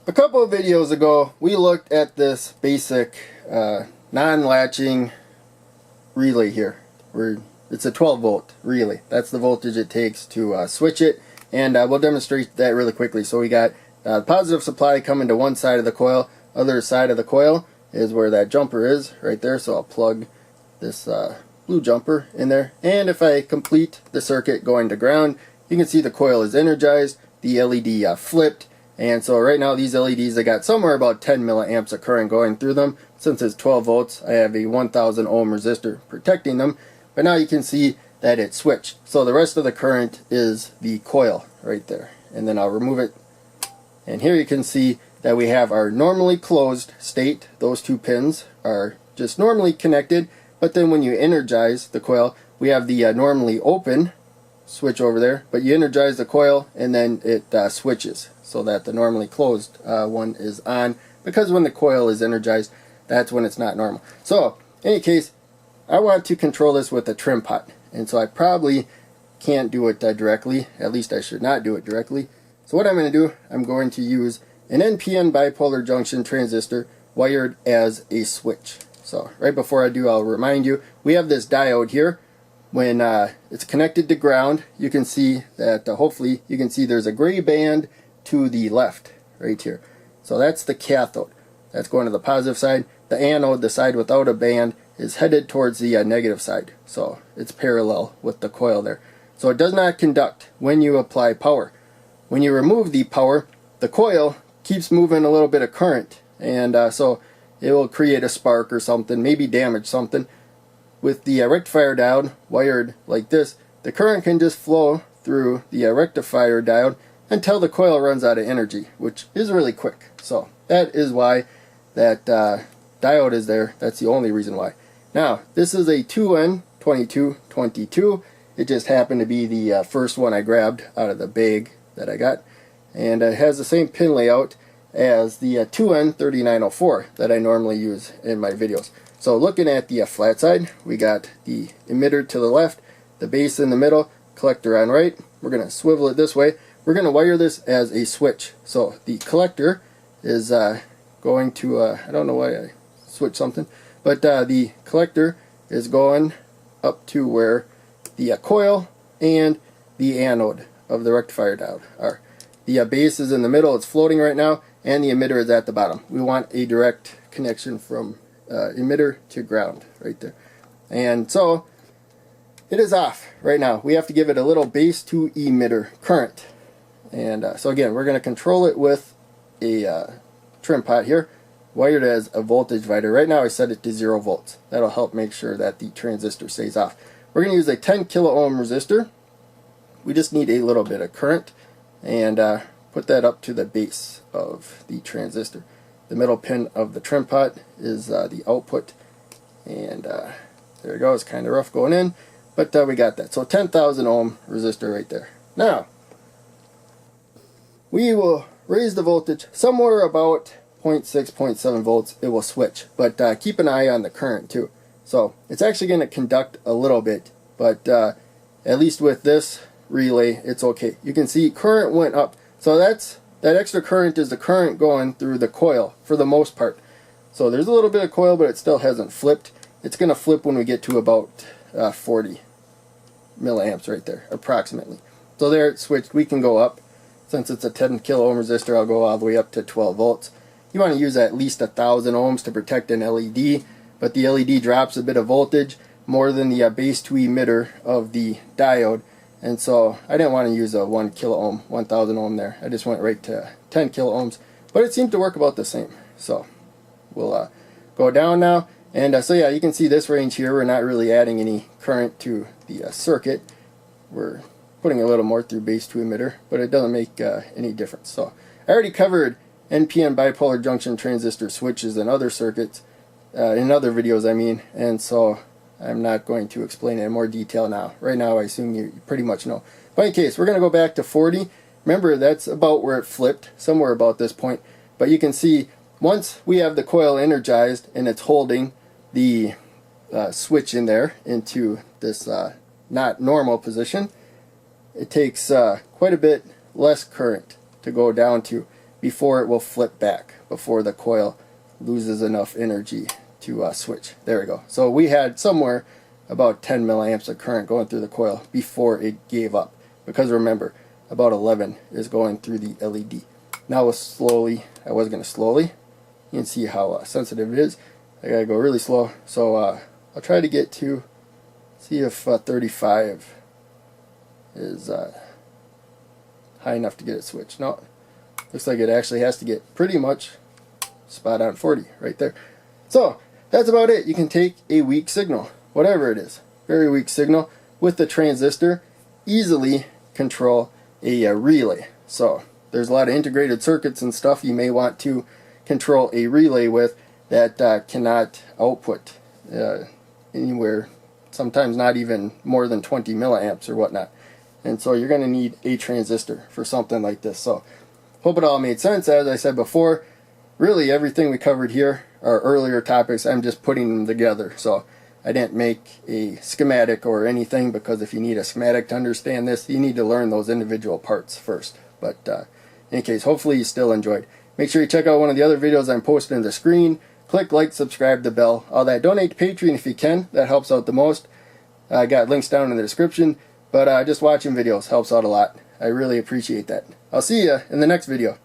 A couple of videos ago, we looked at this basic non-latching relay here. It's a 12 volt relay. That's the voltage it takes to switch it, and we'll demonstrate that really quickly. So we got positive supply coming to one side of the coil. Other side of the coil is where that jumper is, right there. So I'll plug this blue jumper in there, and if I complete the circuit going to ground, you can see the coil is energized, the LED flipped. And so right now these LEDs, I got somewhere about 10 milliamps of current going through them. Since it's 12 volts, I have a 1000 ohm resistor protecting them. But now you can see that it switched. So the rest of the current is the coil right there. And then I'll remove it. And here you can see that we have our normally closed state. Those two pins are just normally connected. But then when you energize the coil, we have the normally open switch over there. But you energize the coil and then it switches, so that the normally closed one is on, because when the coil is energized, that's when it's not normal. So in any case, I want to control this with a trimpot, and so I probably can't do it directly. At least I should not do it directly. So what I'm going to do, I'm going to use an NPN bipolar junction transistor wired as a switch. So right before I do, I'll remind you, we have this diode here. When it's connected to ground, you can see that hopefully you can see there's a gray band to the left right here. So that's the cathode. That's going to the positive side. The anode, the side without a band, is headed towards the negative side. So it's parallel with the coil there. So it does not conduct when you apply power. When you remove the power, the coil keeps moving a little bit of current, and so it will create a spark or something, maybe damage something. With the rectifier diode wired like this, the current can just flow through the rectifier diode until the coil runs out of energy, which is really quick. So that is why that diode is there. That's the only reason why. Now, this is a 2N2222. It just happened to be the first one I grabbed out of the bag that I got. And it has the same pin layout as the 2N3904 that I normally use in my videos. So looking at the flat side, we got the emitter to the left, the base in the middle, collector on right. We're going to swivel it this way. We're going to wire this as a switch. So the collector is going to, I don't know why I switched something, but the collector is going up to where the coil and the anode of the rectifier diode are. The base is in the middle, it's floating right now, and the emitter is at the bottom. We want a direct connection from emitter to ground right there. And so it is off right now. We have to give it a little base to emitter current. And so again, we're going to control it with a trimpot here, wired as a voltage divider. Right now I set it to 0 volts. That'll help make sure that the transistor stays off. We're going to use a 10 kilo ohm resistor. We just need a little bit of current, and put that up to the base of the transistor. The middle pin of the trimpot is the output, and there it goes. Kind of rough going in, but we got that. So 10,000 ohm resistor right there. Now we will raise the voltage somewhere about 0.6, 0.7 volts. It will switch, but keep an eye on the current too. So it's actually going to conduct a little bit, but at least with this relay, it's okay. You can see current went up. So that extra current is the current going through the coil for the most part. So there's a little bit of coil, but it still hasn't flipped. It's going to flip when we get to about 40 milliamps right there, approximately. So there it switched. We can go up. Since it's a 10 kilo ohm resistor, I'll go all the way up to 12 volts. You want to use at least 1,000 ohms to protect an LED, but the LED drops a bit of voltage more than the base to emitter of the diode. And so I didn't want to use a 1 kilo ohm, 1,000 ohm there. I just went right to 10 kilo ohms, but it seemed to work about the same. So we'll go down now. And so yeah, you can see this range here. We're not really adding any current to the circuit. We're putting a little more through base to emitter, but it doesn't make any difference. So I already covered NPN bipolar junction transistor switches in other circuits, in other videos I mean, and so I'm not going to explain it in more detail now. Right now I assume you pretty much know. But in case, we're going to go back to 40. Remember, that's about where it flipped, somewhere about this point. But you can see once we have the coil energized and it's holding the switch in there into this not normal position, it takes quite a bit less current to go down to, before it will flip back, before the coil loses enough energy to switch. There we go. So we had somewhere about 10 milliamps of current going through the coil before it gave up, because remember, about 11 is going through the LED. Now I was going to slowly, you can see how sensitive it is. I gotta go really slow, so I'll try to get to, see if 35 is high enough to get it switched. No, looks like it actually has to get pretty much spot on 40 right there. So that's about it. You can take a weak signal, whatever it is, very weak signal, with the transistor, easily control a relay. So there's a lot of integrated circuits and stuff you may want to control a relay with that cannot output anywhere, sometimes not even more than 20 milliamps or whatnot. And so you're going to need a transistor for something like this. So hope it all made sense. As I said before, really everything we covered here are earlier topics. I'm just putting them together. So I didn't make a schematic or anything, because if you need a schematic to understand this, you need to learn those individual parts first. But in any case, hopefully you still enjoyed. Make sure you check out one of the other videos I'm posting on the screen. Click like, subscribe, the bell, all that. Donate to Patreon if you can. That helps out the most. I got links down in the description. But just watching videos helps out a lot. I really appreciate that. I'll see you in the next video.